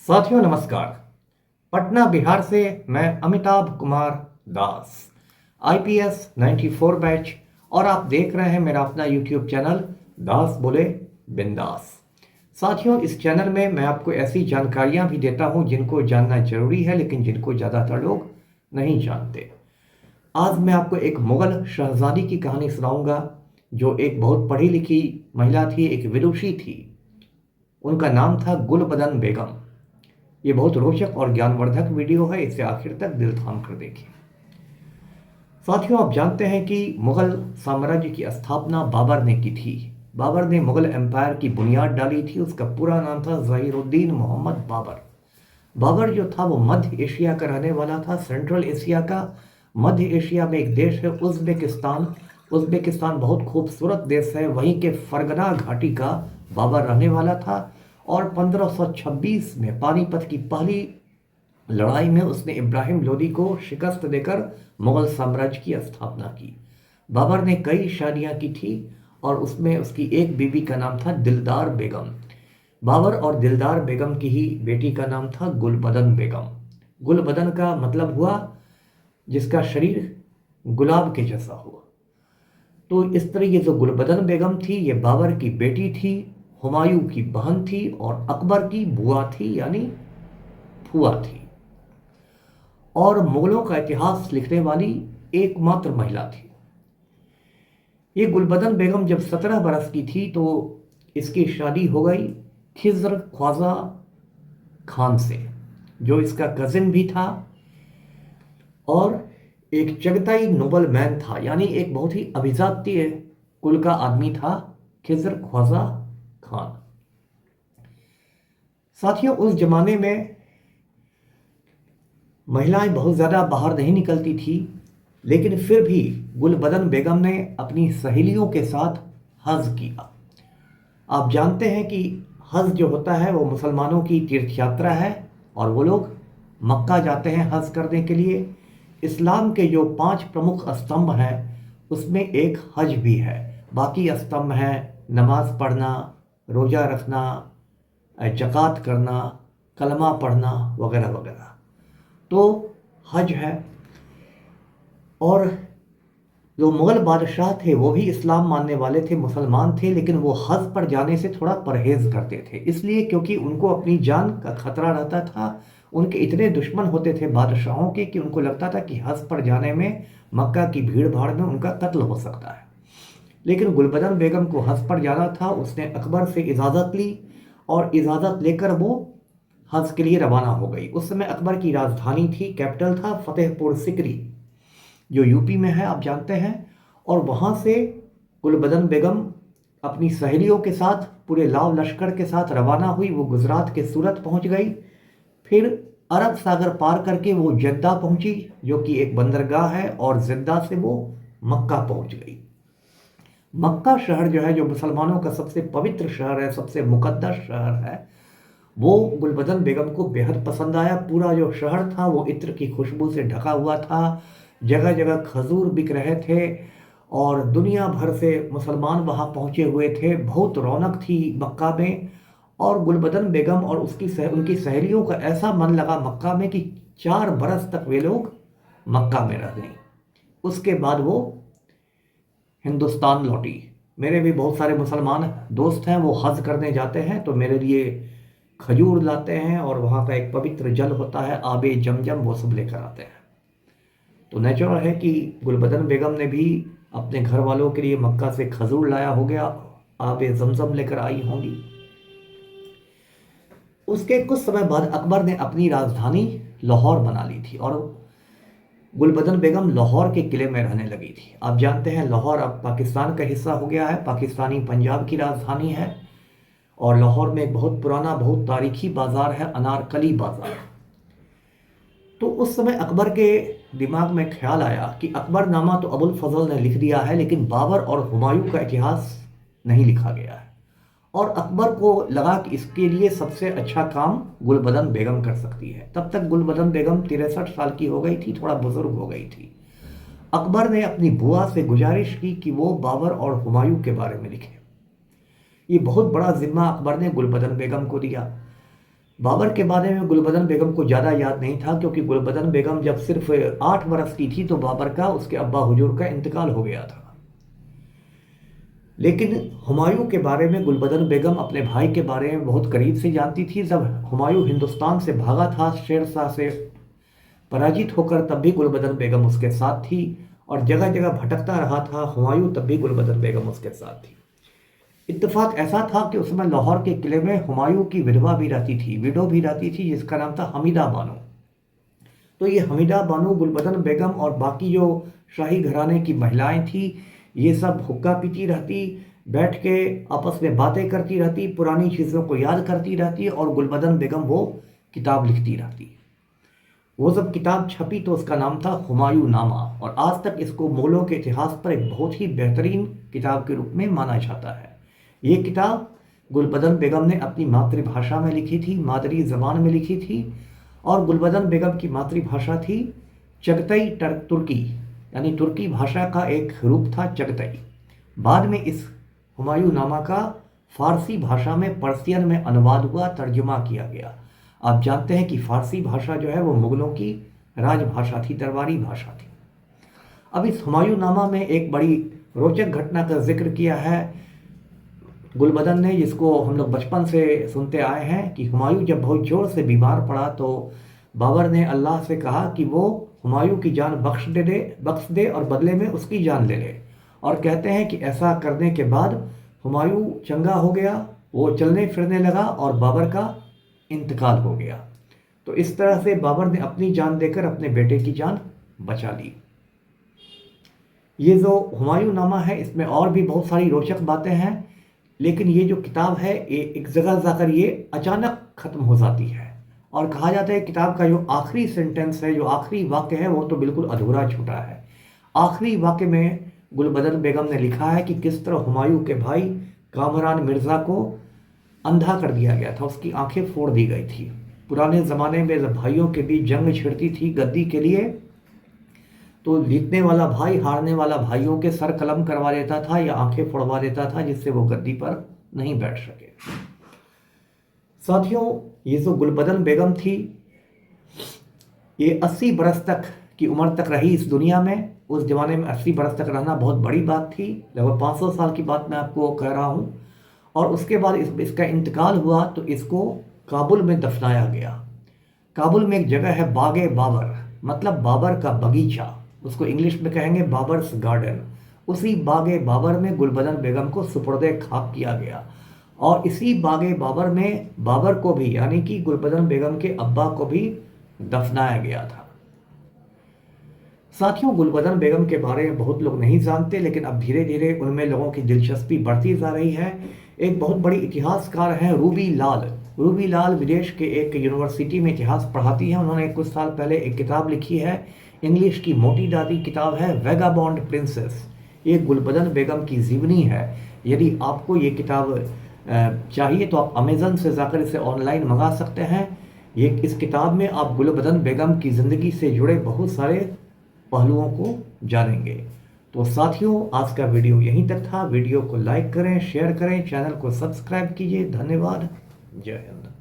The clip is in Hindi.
साथियों नमस्कार। पटना बिहार से मैं अमिताभ कुमार दास, आईपीएस 94 बैच, और आप देख रहे हैं मेरा अपना यूट्यूब चैनल दास बोले बिंदास। साथियों, इस चैनल में मैं आपको ऐसी जानकारियां भी देता हूं जिनको जानना जरूरी है, लेकिन जिनको ज़्यादातर लोग नहीं जानते। आज मैं आपको एक मुगल शहजादी की कहानी सुनाऊंगा, जो एक बहुत पढ़ी लिखी महिला थी, एक विदुषी थी। उनका नाम था गुलबदन बेगम। ये बहुत रोचक और ज्ञानवर्धक वीडियो है, इसे आखिर तक दिल थाम कर देखिए। साथियों, आप जानते हैं कि मुगल साम्राज्य की स्थापना बाबर ने की थी। बाबर ने मुगल एम्पायर की बुनियाद डाली थी। उसका पूरा नाम था ज़हीरुद्दीन मोहम्मद बाबर। बाबर जो था वो मध्य एशिया का रहने वाला था, सेंट्रल एशिया का। मध्य एशिया में एक देश है उज़्बेकिस्तान। उज़्बेकिस्तान बहुत खूबसूरत देश है, वहीं के फरगना घाटी का बाबर रहने वाला था। और 1526 में पानीपत की पहली लड़ाई में उसने इब्राहिम लोदी को शिकस्त देकर मुगल साम्राज्य की स्थापना की। बाबर ने कई शादियां की थी और उसमें उसकी एक बीवी का नाम था दिलदार बेगम। बाबर और दिलदार बेगम की ही बेटी का नाम था गुलबदन बेगम। गुलबदन का मतलब हुआ जिसका शरीर गुलाब के जैसा हुआ। तो इस तरह ये जो गुलबदन बेगम थी, ये बाबर की बेटी थी, हुमायूं की बहन थी और अकबर की बुआ थी, यानी फुआ थी, और मुगलों का इतिहास लिखने वाली एकमात्र महिला थी। ये गुलबदन बेगम जब 17 बरस की थी तो इसकी शादी हो गई खिज़र ख्वाजा खान से, जो इसका कजिन भी था और एक चगताई नोबल मैन था, यानी एक बहुत ही अभिजातीय कुल का आदमी था खिज़र ख्वाजा खान। साथियों, उस जमाने में महिलाएं बहुत ज़्यादा बाहर नहीं निकलती थी, लेकिन फिर भी गुलबदन बेगम ने अपनी सहेलियों के साथ हज किया। आप जानते हैं कि हज जो होता है वो मुसलमानों की तीर्थ यात्रा है और वो लोग मक्का जाते हैं हज करने के लिए। इस्लाम के जो 5 प्रमुख स्तंभ हैं उसमें एक हज भी है। बाकी स्तंभ हैं नमाज पढ़ना, रोज़ा रखना, ज़कात करना, कलमा पढ़ना वगैरह वगैरह। तो हज है। और जो मुग़ल बादशाह थे वो भी इस्लाम मानने वाले थे, मुसलमान थे, लेकिन वो हज पर जाने से थोड़ा परहेज़ करते थे, इसलिए क्योंकि उनको अपनी जान का खतरा रहता था। उनके इतने दुश्मन होते थे बादशाहों के कि उनको लगता था कि हज पर जाने में मक्का की भीड़ भाड़ में उनका कत्ल हो सकता है। लेकिन गुलबदन बेगम को हज पर जाना था। उसने अकबर से इजाज़त ली और इजाज़त लेकर वो हज के लिए रवाना हो गई। उस समय अकबर की राजधानी थी, कैपिटल था फतेहपुर सिकरी, जो यूपी में है, आप जानते हैं। और वहाँ से गुलबदन बेगम अपनी सहेलियों के साथ पूरे लाव लश्कर के साथ रवाना हुई। वो गुजरात के सूरत पहुँच गई, फिर अरब सागर पार करके वो जद्दा पहुँची, जो कि एक बंदरगाह है, और जद्दा से वो मक्का पहुँच गई। मक्का शहर जो है, जो मुसलमानों का सबसे पवित्र शहर है, सबसे मुकद्दस शहर है, वो गुलबदन बेगम को बेहद पसंद आया। पूरा जो शहर था वो इत्र की खुशबू से ढका हुआ था, जगह जगह खजूर बिक रहे थे और दुनिया भर से मुसलमान वहाँ पहुँचे हुए थे। बहुत रौनक थी मक्का में। और गुलबदन बेगम और उनकी सहेलियों का ऐसा मन लगा मक्का में कि 4 बरस तक वे लोग मक्का में रह गई। उसके बाद वो हिंदुस्तान लौटी। मेरे भी बहुत सारे मुसलमान दोस्त हैं, वो हज करने जाते हैं तो मेरे लिए खजूर लाते हैं और वहाँ का एक पवित्र जल होता है आबे जमजम, वो सब लेकर आते हैं। तो नेचुरल है कि गुलबदन बेगम ने भी अपने घर वालों के लिए मक्का से खजूर लाया हो गया, आबे जमजम लेकर आई होंगी। उसके कुछ समय बाद अकबर ने अपनी राजधानी लाहौर बना ली थी और गुलबदन बेगम लाहौर के किले में रहने लगी थी। आप जानते हैं लाहौर अब पाकिस्तान का हिस्सा हो गया है, पाकिस्तानी पंजाब की राजधानी है। और लाहौर में एक बहुत पुराना, बहुत तारीखी बाज़ार है, अनारकली बाज़ार। तो उस समय अकबर के दिमाग में ख्याल आया कि अकबरनामा तो अबुल फजल ने लिख दिया है, लेकिन बाबर और हुमायूं का इतिहास नहीं लिखा गया है। और अकबर को लगा कि इसके लिए सबसे अच्छा काम गुलबदन बेगम कर सकती है। तब तक गुलबदन बेगम 63 साल की हो गई थी, थोड़ा बुजुर्ग हो गई थी। अकबर ने अपनी बुआ से गुजारिश की कि वो बाबर और हुमायूं के बारे में लिखे। ये बहुत बड़ा जिम्मा अकबर ने गुलबदन बेगम को दिया। बाबर के बारे में गुलबदन बेगम को ज़्यादा याद नहीं था, क्योंकि गुलबदन बेगम जब सिर्फ 8 बरस की थी तो बाबर का, उसके अब्बा हुजूर का इंतकाल हो गया था। लेकिन हुमायूं के बारे में गुलबदन बेगम अपने भाई के बारे में बहुत करीब से जानती थी। जब हुमायूं हिंदुस्तान से भागा था शेर शाह से पराजित होकर, तब भी गुलबदन बेगम उसके साथ थी, और जगह जगह भटकता रहा था हुमायूं, तब भी गुलबदन बेगम उसके साथ थी। इत्तेफाक ऐसा था कि उसमें लाहौर के किले में हुमायूं की विधवा भी रहती थी, विडो भी रहती थी, जिसका नाम था हमीदा बानो। तो ये हमीदा बानो, गुलबदन बेगम और बाकी जो शाही घराने की महिलाएं थी, ये सब हुक्का पीती रहती, बैठ के आपस में बातें करती रहती, पुरानी चीज़ों को याद करती रहती, और गुलबदन बेगम वो किताब लिखती रहती। वो जब किताब छपी तो उसका नाम था हुमायूं नामा, और आज तक इसको मुगलों के इतिहास पर एक बहुत ही बेहतरीन किताब के रूप में माना जाता है। ये किताब गुलबदन बेगम ने अपनी मातृभाषा में लिखी थी, मादरी ज़बान में लिखी थी, और गुलबदन बेगम की मातृभाषा थी चगतई तुर्की, यानी तुर्की भाषा का एक रूप था चगतई। बाद में इस हुमायूं नामा का फारसी भाषा में, पर्शियन में अनुवाद हुआ, तर्जुमा किया गया। आप जानते हैं कि फारसी भाषा जो है वो मुगलों की राजभाषा थी, दरबारी भाषा थी। अब इस हुमायूं नामा में एक बड़ी रोचक घटना का जिक्र किया है गुलबदन ने, जिसको हम लोग बचपन से सुनते आए हैं कि हुमायूं जब बहुत जोर से बीमार पड़ा तो बाबर ने अल्लाह से कहा कि वो हुमायूं की जान बख्श दे और बदले में उसकी जान ले ले। और कहते हैं कि ऐसा करने के बाद हुमायूं चंगा हो गया, वो चलने फिरने लगा, और बाबर का इंतकाल हो गया। तो इस तरह से बाबर ने अपनी जान देकर अपने बेटे की जान बचा ली। ये जो हुमायूं नामा है, इसमें और भी बहुत सारी रोचक बातें हैं, लेकिन ये जो किताब है ये एक जगह जाकर ये अचानक ख़त्म हो जाती है, और कहा जाता है किताब का जो आखिरी सेंटेंस है, जो आखिरी वाक्य है, वो तो बिल्कुल अधूरा छूटा है। आखिरी वाक्य में गुलबदन बेगम ने लिखा है कि किस तरह हुमायूं के भाई कामरान मिर्ज़ा को अंधा कर दिया गया था, उसकी आंखें फोड़ दी गई थी। पुराने ज़माने में जब भाइयों के बीच जंग छिड़ती थी गद्दी के लिए, तो जीतने वाला भाई हारने वाला भाइयों के सर कलम करवा देता था या आंखें फोड़वा देता था, जिससे वो गद्दी पर नहीं बैठ सके। साथियों, ये जो गुलबदन बेगम थी, ये 80 बरस तक की उम्र तक रही इस दुनिया में। उस जमाने में 80 बरस तक रहना बहुत बड़ी बात थी, लगभग 500 साल की बात मैं आपको कह रहा हूँ। और उसके बाद इसका इंतकाल हुआ तो इसको काबुल में दफनाया गया। काबुल में एक जगह है बागे बाबर, मतलब बाबर का बगीचा, उसको इंग्लिश में कहेंगे बाबर्स गार्डन। उसी बागे बाबर में गुलबदन बेगम को सुपुर्दे खाक किया गया, और इसी बागे बाबर में बाबर को भी, यानी कि गुलबदन बेगम के अब्बा को भी दफनाया गया था। साथियों, गुलबदन बेगम के बारे में बहुत लोग नहीं जानते, लेकिन अब धीरे धीरे उनमें लोगों की दिलचस्पी बढ़ती जा रही है। एक बहुत बड़ी इतिहासकार हैं रूबी लाल। रूबी लाल विदेश के एक यूनिवर्सिटी में इतिहास पढ़ाती हैं। उन्होंने कुछ साल पहले एक किताब लिखी है, इंग्लिश की मोटी दादी किताब है, वेगाबॉन्ड प्रिंसेस। ये गुलबदन बेगम की जीवनी है। यदि आपको ये किताब चाहिए तो आप अमेज़न से जाकर इसे ऑनलाइन मंगा सकते हैं। इस किताब में आप गुलबदन बेगम की ज़िंदगी से जुड़े बहुत सारे पहलुओं को जानेंगे। तो साथियों, आज का वीडियो यहीं तक था। वीडियो को लाइक करें, शेयर करें, चैनल को सब्सक्राइब कीजिए। धन्यवाद। जय हिंद।